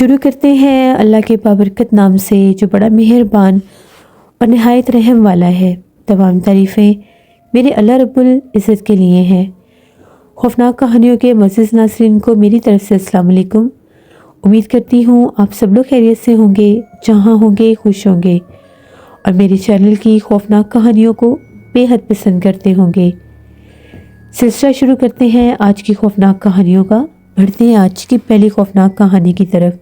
شروع کرتے ہیں اللہ کے بابرکت نام سے جو بڑا مہربان اور نہایت رحم والا ہے۔ تمام تعریفیں میرے اللہ رب العزت کے لیے ہیں۔ خوفناک کہانیوں کے معزز ناظرین کو میری طرف سے السلام علیکم۔ امید کرتی ہوں آپ سب لوگ خیریت سے ہوں گے، جہاں ہوں گے خوش ہوں گے، اور میرے چینل کی خوفناک کہانیوں کو بے حد پسند کرتے ہوں گے۔ سلسلہ شروع کرتے ہیں آج کی خوفناک کہانیوں کا۔ بڑھتے ہیں آج کی پہلی خوفناک کہانی کی طرف۔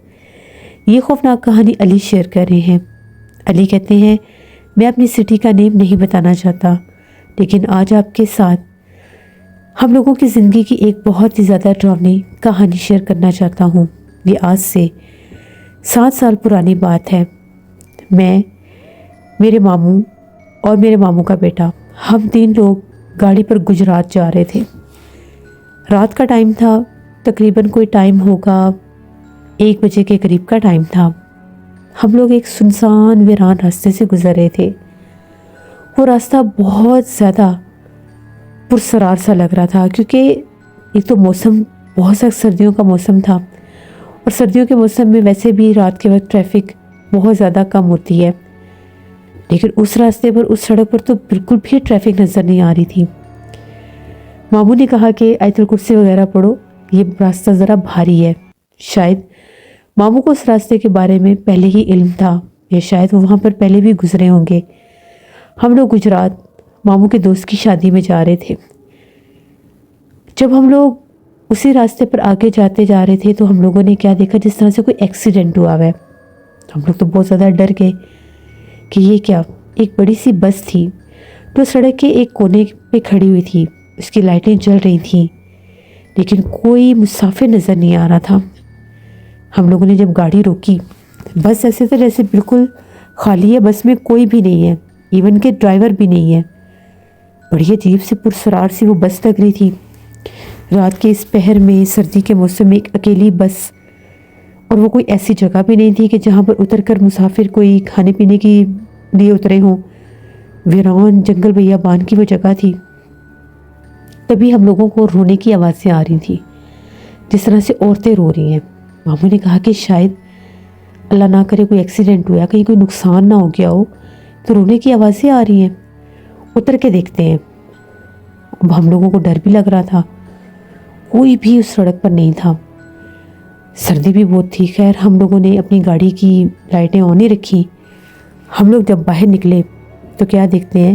یہ خوفناک کہانی علی شیئر کر رہے ہیں۔ علی کہتے ہیں، میں اپنی سٹی کا نیم نہیں بتانا چاہتا، لیکن آج آپ کے ساتھ ہم لوگوں کی زندگی کی ایک بہت ہی زیادہ ڈراؤنی کہانی شیئر کرنا چاہتا ہوں۔ یہ آج سے 7 سال پرانی بات ہے۔ میں، میرے ماموں اور میرے ماموں کا بیٹا، ہم 3 لوگ گاڑی پر گجرات جا رہے تھے۔ رات کا ٹائم تھا، تقریباً کوئی ٹائم ہوگا 1 بجے کے قریب کا ٹائم تھا۔ ہم لوگ ایک سنسان ویران راستے سے گزر رہے تھے۔ وہ راستہ بہت زیادہ پرسرار سا لگ رہا تھا، کیونکہ ایک تو موسم بہت سخت سردیوں کا موسم تھا، اور سردیوں کے موسم میں ویسے بھی رات کے وقت ٹریفک بہت زیادہ کم ہوتی ہے، لیکن اس راستے پر، اس سڑک پر تو بالکل بھی ٹریفک نظر نہیں آ رہی تھی۔ ماموں نے کہا کہ آیت الکرسی وغیرہ پڑھو، یہ راستہ ذرا بھاری ہے۔ شاید ماموں کو اس راستے کے بارے میں پہلے ہی علم تھا، یا شاید وہ وہاں پر پہلے بھی گزرے ہوں گے۔ ہم لوگ گجرات ماموں کے دوست کی شادی میں جا رہے تھے۔ جب ہم لوگ اسی راستے پر آگے جاتے جا رہے تھے تو ہم لوگوں نے کیا دیکھا، جس طرح سے کوئی ایکسیڈنٹ ہوا ہے۔ ہم لوگ تو بہت زیادہ ڈر گئے کہ یہ کیا۔ ایک بڑی سی بس تھی جو سڑک کے ایک کونے پہ کھڑی ہوئی تھی، اس کی لائٹیں جل رہی تھیں، لیکن کوئی مسافر نظر نہیں آ رہا تھا۔ ہم لوگوں نے جب گاڑی روکی، بس ایسے تھا جیسے بالکل خالی ہے، بس میں کوئی بھی نہیں ہے، ایون کہ ڈرائیور بھی نہیں ہے۔ بڑی عجیب سی پرسرار سی وہ بس لگ رہی تھی۔ رات کے اس پہر میں، سردی کے موسم میں ایک اکیلی بس، اور وہ کوئی ایسی جگہ بھی نہیں تھی کہ جہاں پر اتر کر مسافر کوئی کھانے پینے کے لیے اترے ہوں۔ ویران جنگل بیابان کی وہ جگہ تھی۔ تبھی ہم لوگوں کو رونے کی آوازیں آ رہی تھی، جس طرح سے عورتیں رو رہی ہیں۔ ماموں نے کہا کہ شاید اللہ نہ کرے کوئی ایکسیڈنٹ ہوا، کہیں کوئی نقصان نہ ہو گیا ہو، تو رونے کی آوازیں آ رہی ہیں۔ اتر کے دیکھتے ہیں۔ اب ہم لوگوں کو ڈر بھی لگ رہا تھا، کوئی بھی اس سڑک پر نہیں تھا، سردی بھی بہت تھی۔ خیر ہم لوگوں نے اپنی گاڑی کی لائٹیں آن ہی رکھی۔ ہم لوگ جب باہر نکلے تو کیا دیکھتے ہیں،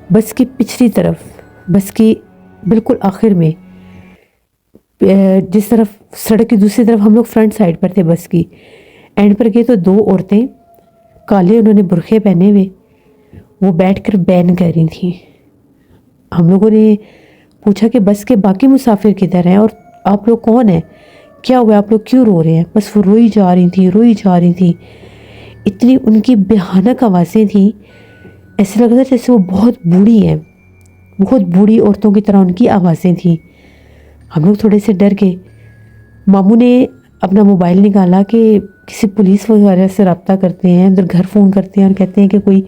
بس کی پچھلی طرف، بس کی بالکل آخر میں، جس طرف سڑک کی دوسری طرف ہم لوگ فرنٹ سائڈ پر تھے، بس کی اینڈ پر گئے تو 2 عورتیں، کالے انہوں نے برقعے پہنے ہوئے، وہ بیٹھ کر بین کر رہی تھیں۔ ہم لوگوں نے پوچھا کہ بس کے باقی مسافر کدھر ہیں، اور آپ لوگ کون ہیں، کیا ہوا، آپ لوگ کیوں رو رہے ہیں؟ بس وہ روئی جا رہی تھیں۔ اتنی ان کی بھیانک آوازیں تھیں، ایسے لگ رہا تھا جیسے وہ بہت بوڑھی ہیں، بہت بوڑھی عورتوں کی طرح ان کی آوازیں تھیں۔ ہم لوگ تھوڑے سے ڈر گئے۔ ماموں نے اپنا موبائل نکالا کہ کسی پولیس وغیرہ سے رابطہ کرتے ہیں، ادھر گھر فون کرتے ہیں اور کہتے ہیں کہ کوئی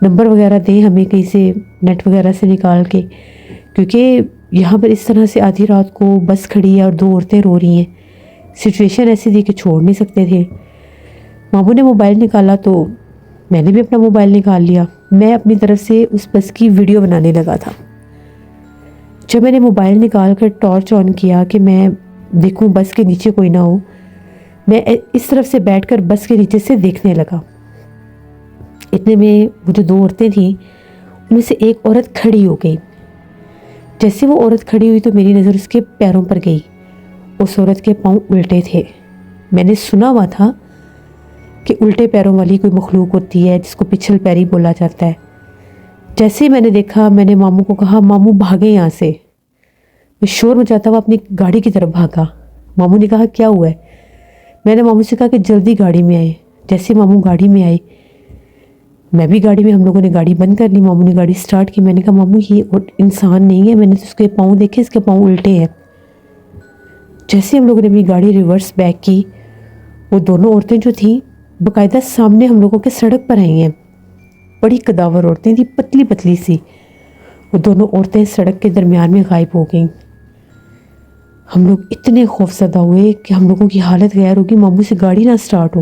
نمبر وغیرہ دیں ہمیں کہیں سے، نیٹ وغیرہ سے نکال کے، کیونکہ یہاں پر اس طرح سے آدھی رات کو بس کھڑی ہے اور 2 عورتیں رو رہی ہیں۔ سچویشن ایسی تھی کہ چھوڑ نہیں سکتے تھے۔ ماموں نے موبائل نکالا تو میں نے بھی اپنا موبائل نکال لیا۔ میں اپنی طرف سے اس بس کی ویڈیو بنانے لگا تھا۔ جب میں نے موبائل نکال کر ٹارچ آن کیا کہ میں دیکھوں بس کے نیچے کوئی نہ ہو، میں اس طرف سے بیٹھ کر بس کے نیچے سے دیکھنے لگا۔ اتنے میں وہ جو 2 عورتیں تھیں، ان میں سے ایک عورت کھڑی ہو گئی۔ جیسے وہ عورت کھڑی ہوئی تو میری نظر اس کے پیروں پر گئی۔ اس عورت کے پاؤں الٹے تھے۔ میں نے سنا ہوا تھا کہ الٹے پیروں والی کوئی مخلوق ہوتی ہے جس کو پچھل پیری بولا جاتا ہے۔ جیسے ہی میں نے دیکھا، میں نے ماموں کو کہا، ماموں بھاگے یہاں سے۔ میں شور مچاتا ہوا اپنی گاڑی کی طرف بھاگا۔ ماموں نے کہا کیا ہوا ہے؟ میں نے ماموں سے کہا کہ جلدی گاڑی میں آئے۔ جیسے ماموں گاڑی میں آئے، میں بھی گاڑی میں، ہم لوگوں نے گاڑی بند کر لی۔ ماموں نے گاڑی سٹارٹ کی۔ میں نے کہا ماموں یہ انسان نہیں ہے، میں نے تو اس کے پاؤں دیکھے، اس کے پاؤں الٹے ہیں۔ جیسے ہم لوگوں نے اپنی گاڑی ریورس بیک کی، وہ دونوں عورتیں جو تھیں باقاعدہ سامنے ہم لوگوں کے سڑک پر آئی ہیں۔ بڑی قداور عورتیں تھیں، پتلی پتلی سی۔ وہ دونوں عورتیں سڑک کے درمیان میں غائب ہو گئیں۔ ہم لوگ اتنے خوفزدہ ہوئے کہ ہم لوگوں کی حالت غیر ہوگی. ماموں سے گاڑی نہ سٹارٹ ہو,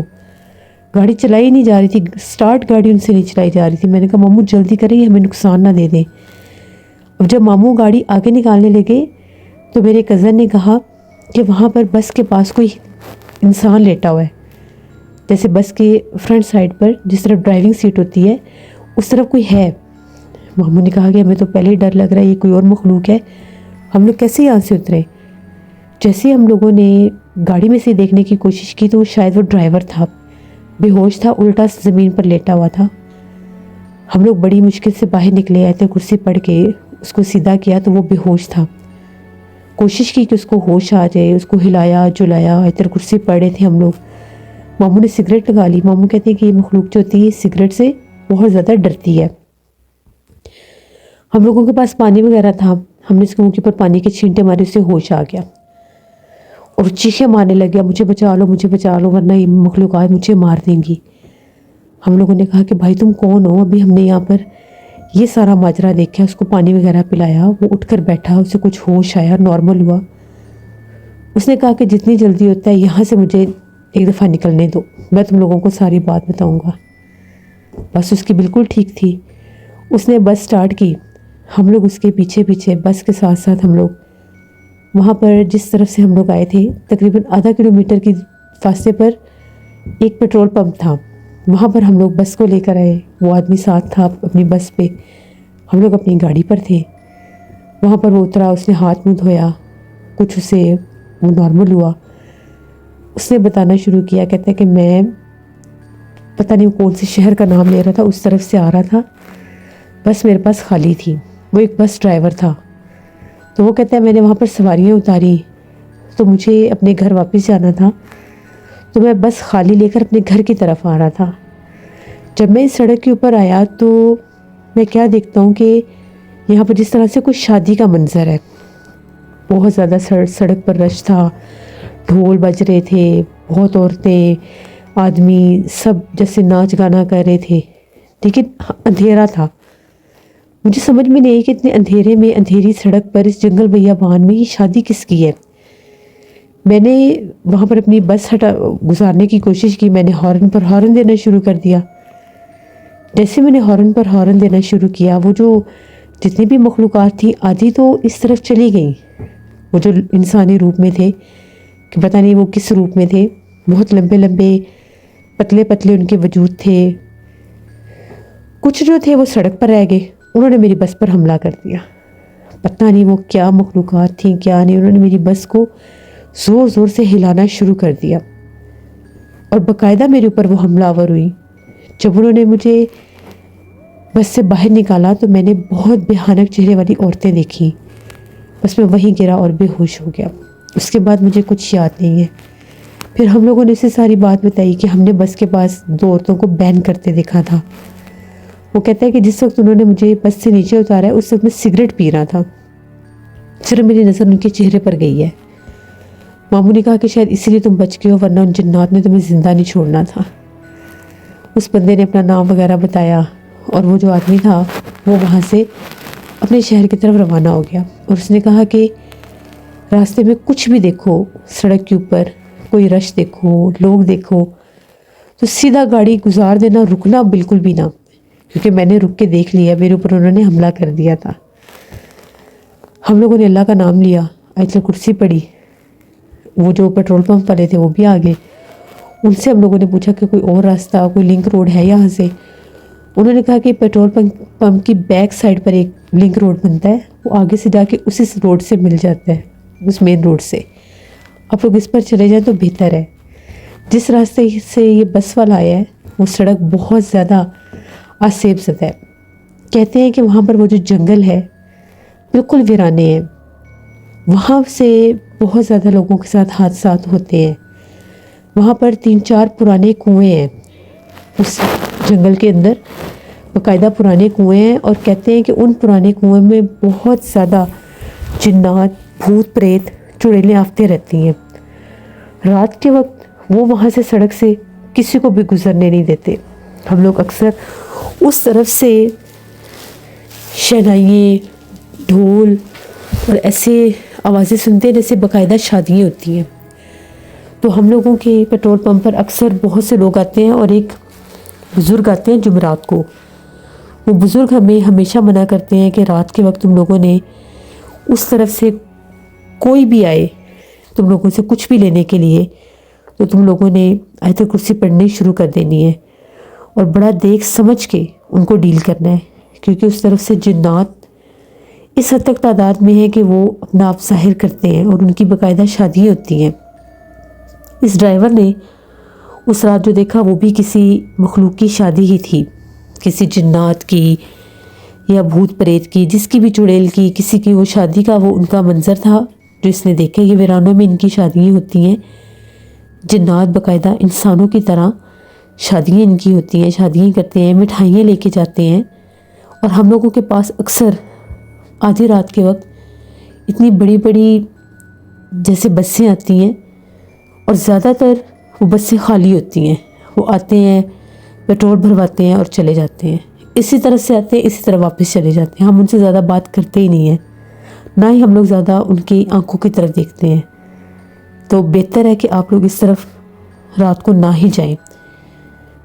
گاڑی چلائی نہیں جا رہی تھی, سٹارٹ گاڑی ان سے نہیں چلائی جا رہی تھی. میں نے کہا ماموں جلدی کریں, ہمیں نقصان نہ دے دیں. اب جب ماموں گاڑی آگے نکالنے لگے تو میرے کزن نے کہا کہ وہاں پر بس کے پاس کوئی انسان لیٹا ہوا ہے, جیسے بس کے فرنٹ سائڈ پر جس طرف ڈرائیونگ سیٹ ہوتی ہے اس طرف کوئی ہے. ماموں نے کہا کہ ہمیں تو پہلے ہی ڈر لگ رہا ہے, یہ کوئی اور مخلوق ہے, ہم لوگ کیسے یہاں سے اترے. جیسے ہی ہم لوگوں نے گاڑی میں سے دیکھنے کی کوشش کی تو شاید وہ ڈرائیور تھا, بے ہوش تھا, الٹا زمین پر لیٹا ہوا تھا. ہم لوگ بڑی مشکل سے باہر نکلے, آئے تھے کرسی پڑھ کے اس کو سیدھا کیا تو وہ بے ہوش تھا. کوشش کی کہ اس کو ہوش آ جائے, اس کو ہلایا جلایا, اتر کرسی پڑے تھے ہم لوگ. ماموں نے سگریٹ لگا لی. ماموں کہتے ہیں کہ یہ مخلوق جو ہوتی ہے سگریٹ سے بہت زیادہ ڈرتی ہے. ہم لوگوں کے پاس پانی وغیرہ تھا, ہم نے اس کے منہ کے اوپر پانی کے چھینٹے مارے, اس سے ہوش آ گیا اور چیخیں مارنے لگ گیا, مجھے بچا لو, مجھے بچا لو, ورنہ یہ مخلوقات مجھے مار دیں گی. ہم لوگوں نے کہا کہ بھائی تم کون ہو, ابھی ہم نے یہاں پر یہ سارا ماجرا دیکھا. اس کو پانی وغیرہ پلایا, وہ اٹھ کر بیٹھا, اسے کچھ ہوش آیا, نارمل ہوا. اس نے کہا کہ جتنی جلدی ہوتا ہے یہاں سے مجھے ایک دفعہ نکلنے دو, میں تم لوگوں کو ساری بات بتاؤں گا. بس اس کی بالکل ٹھیک تھی. اس نے بس سٹارٹ کی, ہم لوگ اس کے پیچھے پیچھے بس کے ساتھ ساتھ ہم لوگ وہاں پر جس طرف سے ہم لوگ آئے تھے تقریباً آدھا کلومیٹر کی فاصلے پر ایک پیٹرول پمپ تھا, وہاں پر ہم لوگ بس کو لے کر آئے. وہ آدمی ساتھ تھا اپنی بس پہ, ہم لوگ اپنی گاڑی پر تھے. وہاں پر وہ اترا, اس نے ہاتھ منہ دھویا, کچھ اسے وہ نارمل ہوا. اس نے بتانا شروع کیا, کہتا ہے کہ میں پتہ نہیں کون سے شہر کا نام لے رہا تھا, اس طرف سے آ رہا تھا, بس میرے پاس خالی تھی. وہ ایک بس ڈرائیور تھا. تو وہ کہتا ہے میں نے وہاں پر سواریاں اتاری تو مجھے اپنے گھر واپس جانا تھا, تو میں بس خالی لے کر اپنے گھر کی طرف آ رہا تھا. جب میں اس سڑک کے اوپر آیا تو میں کیا دیکھتا ہوں کہ یہاں پر جس طرح سے کوئی شادی کا منظر ہے, بہت زیادہ سڑک پر رش تھا, ڈھول بج رہے تھے, بہت عورتیں آدمی سب جیسے ناچ گانا کر رہے تھے, لیکن اندھیرا تھا. مجھے سمجھ میں نہیں کہ اتنے اندھیرے میں اندھیری سڑک پر اس جنگل بیابان میں یہ شادی کس کی ہے. میں نے وہاں پر اپنی بس گزارنے کی کوشش کی. میں نے ہارن پر ہارن دینا شروع کر دیا. جیسے میں نے ہارن پر ہارن دینا شروع کیا, وہ جو جتنی بھی مخلوقات تھیں آدھی تو اس طرف چلی گئیں. وہ جو انسانی روپ میں تھے, کہ پتہ نہیں وہ کس روپ میں تھے, بہت لمبے لمبے پتلے پتلے ان کے وجود تھے. کچھ جو تھے وہ سڑک پر رہ گئے, انہوں نے میری بس پر حملہ کر دیا. پتہ نہیں وہ کیا مخلوقات تھیں کیا نہیں, انہوں نے میری بس کو زور زور سے ہلانا شروع کر دیا اور باقاعدہ میرے اوپر وہ حملہ آور ہوئی. جب انہوں نے مجھے بس سے باہر نکالا تو میں نے بہت بھیانک چہرے والی عورتیں دیکھیں. بس میں وہیں گرا اور بے ہوش ہو گیا. اس کے بعد مجھے کچھ یاد نہیں ہے. پھر ہم لوگوں نے اسے ساری بات بتائی کہ ہم نے بس کے پاس 2 عورتوں کو بین کرتے دیکھا تھا. وہ کہتا ہے کہ جس وقت انہوں نے مجھے بس سے نیچے اتارا ہے اس وقت میں سگریٹ پی رہا تھا. صرف میری نظر ان کے چہرے پر گئی ہے. ماموں نے کہا کہ شاید اسی لیے تم بچ گئے ہو, ورنہ ان جنات نے تمہیں زندہ نہیں چھوڑنا تھا. اس بندے نے اپنا نام وغیرہ بتایا اور وہ جو آدمی تھا وہ وہاں سے اپنے شہر کی طرف روانہ ہو گیا. اور اس نے کہا کہ راستے میں کچھ بھی دیکھو, سڑک کے اوپر کوئی رش دیکھو, لوگ دیکھو, تو سیدھا گاڑی گزار دینا, رکنا بالکل بھی نہ, کیونکہ میں نے رک کے دیکھ لیا, میرے اوپر انہوں نے حملہ کر دیا تھا. ہم لوگوں نے اللہ کا نام لیا, آیت الکرسی پڑھی. وہ جو پیٹرول پمپ والے تھے وہ بھی آ گئے. ان سے ہم لوگوں نے پوچھا کہ کوئی اور راستہ, کوئی لنک روڈ ہے یہاں سے. انہوں نے کہا کہ پیٹرول پمپ کی بیک سائڈ پر ایک لنک روڈ بنتا ہے, وہ آگے سے جا کے اسی روڈ سے مل جاتا ہے, اس مین روڈ سے. آپ لوگ اس پر چلے جائیں تو بہتر ہے. جس راستے سے یہ بس والا آیا ہے وہ سڑک بہت زیادہ آسیب زدہ ہے. کہتے ہیں کہ وہاں پر وہ جو جنگل ہے بالکل ویرانے ہیں, وہاں سے بہت زیادہ لوگوں کے ساتھ حادثات ہوتے ہیں. وہاں پر 3-4 پرانے کنویں ہیں اس جنگل کے اندر, باقاعدہ پرانے کنویں ہیں, اور کہتے ہیں کہ ان پرانے کنویں میں بہت زیادہ جنات, بھوت پریت, چڑیلیں آفتے رہتی ہیں. رات کے وقت وہ وہاں سے سڑک سے کسی کو بھی گزرنے نہیں دیتے. ہم لوگ اکثر اس طرف سے شہنائییں, ڈھول اور ایسے آوازیں سنتے ہیں جیسے باقاعدہ شادیاں ہوتی ہیں. تو ہم لوگوں کے پیٹرول پمپ پر اکثر بہت سے لوگ آتے ہیں اور ایک بزرگ آتے ہیں جمعرات کو. وہ بزرگ ہمیں ہمیشہ منع کرتے ہیں کہ رات کے وقت تم لوگوں نے اس طرف سے کوئی بھی آئے تم لوگوں سے کچھ بھی لینے کے لیے تو تم لوگوں نے آیت الکرسی پڑھنی شروع کر دینی ہے اور بڑا دیکھ سمجھ کے ان کو ڈیل کرنا ہے، کیونکہ اس طرف سے جنات اس حد تک تعداد میں ہے کہ وہ اپنا آپ ظاہر کرتے ہیں اور ان کی باقاعدہ شادیاں ہوتی ہیں. اس ڈرائیور نے اس رات جو دیکھا وہ بھی کسی مخلوق کی شادی ہی تھی، کسی جنات کی یا بھوت پریت کی، جس کی بھی چڑیل کی، کسی کی وہ شادی کا وہ ان کا منظر تھا جو اس نے دیکھا. یہ ویرانوں میں ان کی شادیاں ہوتی ہیں. جنات باقاعدہ انسانوں کی طرح شادیاں ان کی ہوتی ہیں، شادیاں کرتے ہیں، مٹھائیاں لے کے جاتے ہیں. اور ہم لوگوں کے پاس اکثر آدھی رات کے وقت اتنی بڑی بڑی جیسے بسیں آتی ہیں اور زیادہ تر وہ بسیں خالی ہوتی ہیں. وہ آتے ہیں، پیٹرول بھرواتے ہیں اور چلے جاتے ہیں. اسی طرح سے آتے ہیں، اسی طرح واپس چلے جاتے ہیں. ہم ان سے زیادہ بات کرتے ہی نہیں ہیں، نہ ہی ہم لوگ زیادہ ان کی آنکھوں کی طرف دیکھتے ہیں. تو بہتر ہے کہ آپ لوگ اس طرف رات کو نہ ہی جائیں.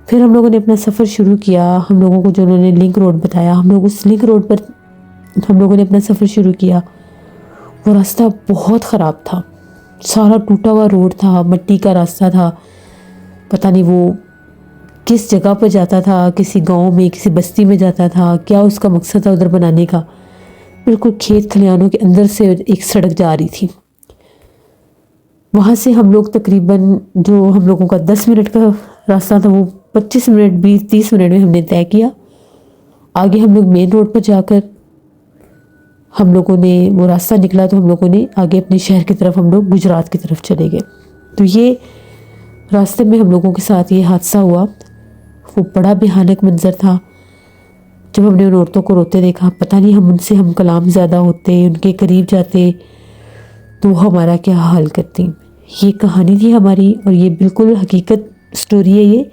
پھر ہم لوگوں نے اپنا سفر شروع کیا. ہم لوگوں کو جو انہوں نے لنک روڈ بتایا، ہم لوگ اس لنک روڈ پر ہم لوگوں نے اپنا سفر شروع کیا. وہ راستہ بہت خراب تھا، سارا ٹوٹا ہوا روڈ تھا، مٹی کا راستہ تھا. پتہ نہیں وہ کس جگہ پر جاتا تھا، کسی گاؤں میں، کسی بستی میں جاتا تھا، کیا اس کا مقصد تھا ادھر بنانے کا. بالکل کھیت کھلیانوں کے اندر سے ایک سڑک جا رہی تھی. وہاں سے ہم لوگ تقریباً جو ہم لوگوں کا 10 منٹ کا راستہ تھا وہ 25 منٹ 20-30 منٹ میں ہم نے طے کیا. آگے ہم لوگ مین روڈ پر جا کر ہم لوگوں نے وہ راستہ نکلا تو ہم لوگوں نے آگے اپنے شہر کی طرف ہم لوگ گجرات کی طرف چلے گئے. تو یہ راستے میں ہم لوگوں کے ساتھ یہ حادثہ ہوا. وہ بڑا بھیانک منظر تھا. جب ہم نے ان عورتوں کو روتے دیکھا، پتہ نہیں ہم ان سے ہم کلام زیادہ ہوتے، ان کے قریب جاتے تو وہ ہمارا کیا حال کرتی. یہ کہانی تھی ہماری اور یہ بالکل حقیقت سٹوری ہے. یہ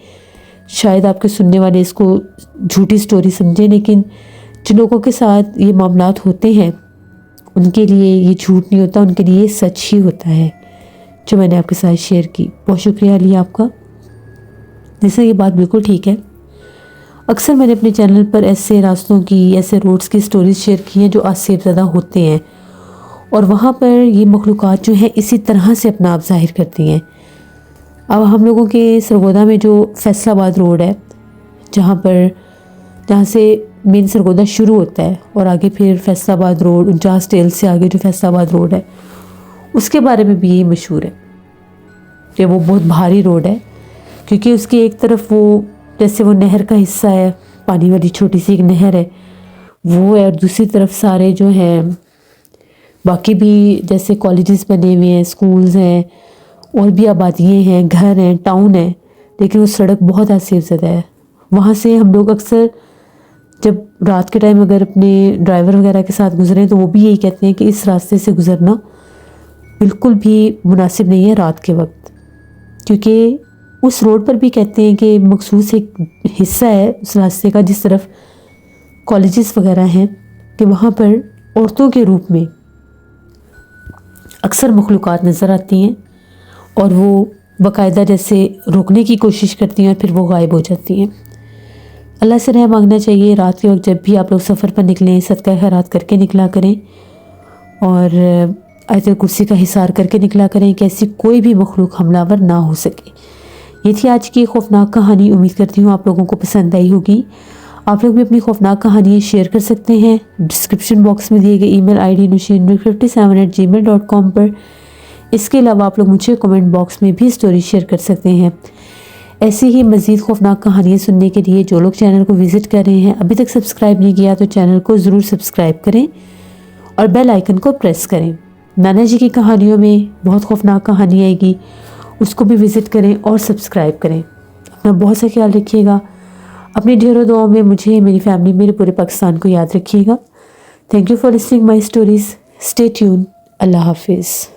شاید آپ کے سننے والے اس کو جھوٹی سٹوری سمجھیں، لیکن جن لوگوں کے ساتھ یہ معاملات ہوتے ہیں ان کے لیے یہ جھوٹ نہیں ہوتا، ان کے لیے یہ سچ ہی ہوتا ہے جو میں نے آپ کے ساتھ شیئر کی. بہت شکریہ علی آپ کا. جیسے یہ بات بالکل ٹھیک ہے. اکثر میں نے اپنے چینل پر ایسے راستوں کی، ایسے روڈز کی سٹوریز شیئر کی ہیں جو آسیب زدہ ہوتے ہیں اور وہاں پر یہ مخلوقات جو ہیں اسی طرح سے اپنا آپ ظاہر کرتی ہیں. اب ہم لوگوں کے سرگودا میں جو فیصل آباد روڈ ہے، جہاں سے مین سرگودا شروع ہوتا ہے اور آگے پھر فیصل آباد روڈ، 49 ٹیل سے آگے جو فیصل آباد روڈ ہے اس کے بارے میں بھی یہی مشہور ہے کہ وہ بہت بھاری روڈ ہے، کیونکہ اس کی ایک طرف وہ جیسے وہ نہر کا حصہ ہے، پانی والی چھوٹی سی ایک نہر ہے وہ ہے، اور دوسری طرف سارے جو ہیں باقی بھی جیسے کالجز بنے ہوئے ہیں، سکولز ہیں اور بھی آبادیاں ہیں، گھر ہیں، ٹاؤن ہیں، لیکن وہ سڑک بہت آسیب زدہ ہے. وہاں سے ہم لوگ اکثر جب رات کے ٹائم اگر اپنے ڈرائیور وغیرہ کے ساتھ گزریں تو وہ بھی یہی کہتے ہیں کہ اس راستے سے گزرنا بالکل بھی مناسب نہیں ہے رات کے وقت، کیونکہ اس روڈ پر بھی کہتے ہیں کہ مخصوص ایک حصہ ہے اس راستے کا جس طرف کالجز وغیرہ ہیں کہ وہاں پر عورتوں کے روپ میں اکثر مخلوقات نظر آتی ہیں اور وہ باقاعدہ جیسے روکنے کی کوشش کرتی ہیں اور پھر وہ غائب ہو جاتی ہیں. اللہ سے رحم مانگنا چاہیے. رات کے وقت جب بھی آپ لوگ سفر پر نکلیں صدقہ خیرات کر کے نکلا کریں اور آیت الکرسی کا حصار کر کے نکلا کریں کہ ایسی کوئی بھی مخلوق حملہ آور نہ ہو سکے. یہ تھی آج کی خوفناک کہانی. امید کرتی ہوں آپ لوگوں کو پسند آئی ہوگی. آپ لوگ بھی اپنی خوفناک کہانیاں شیئر کر سکتے ہیں ڈسکرپشن باکس میں دیے گئے ای میل آئی ڈی nushinmir57@gmail.com پر. اس کے علاوہ آپ لوگ مجھے کمنٹ باکس میں بھی سٹوری شیئر کر سکتے ہیں. ایسی ہی مزید خوفناک کہانیاں سننے کے لیے جو لوگ چینل کو وزٹ کر رہے ہیں ابھی تک سبسکرائب نہیں کیا تو چینل کو ضرور سبسکرائب کریں اور بیل آئیکن کو پریس کریں. نانا جی کی کہانیوں میں بہت خوفناک کہانی آئے گی، اس کو بھی وزٹ کریں اور سبسکرائب کریں. اپنا بہت سا خیال رکھیے گا. اپنی ڈھیروں دعاؤں میں مجھے، میری فیملی، میرے پورے پاکستان کو یاد رکھیے گا. Thank you for listening my stories. Stay tune. Allah حافظ.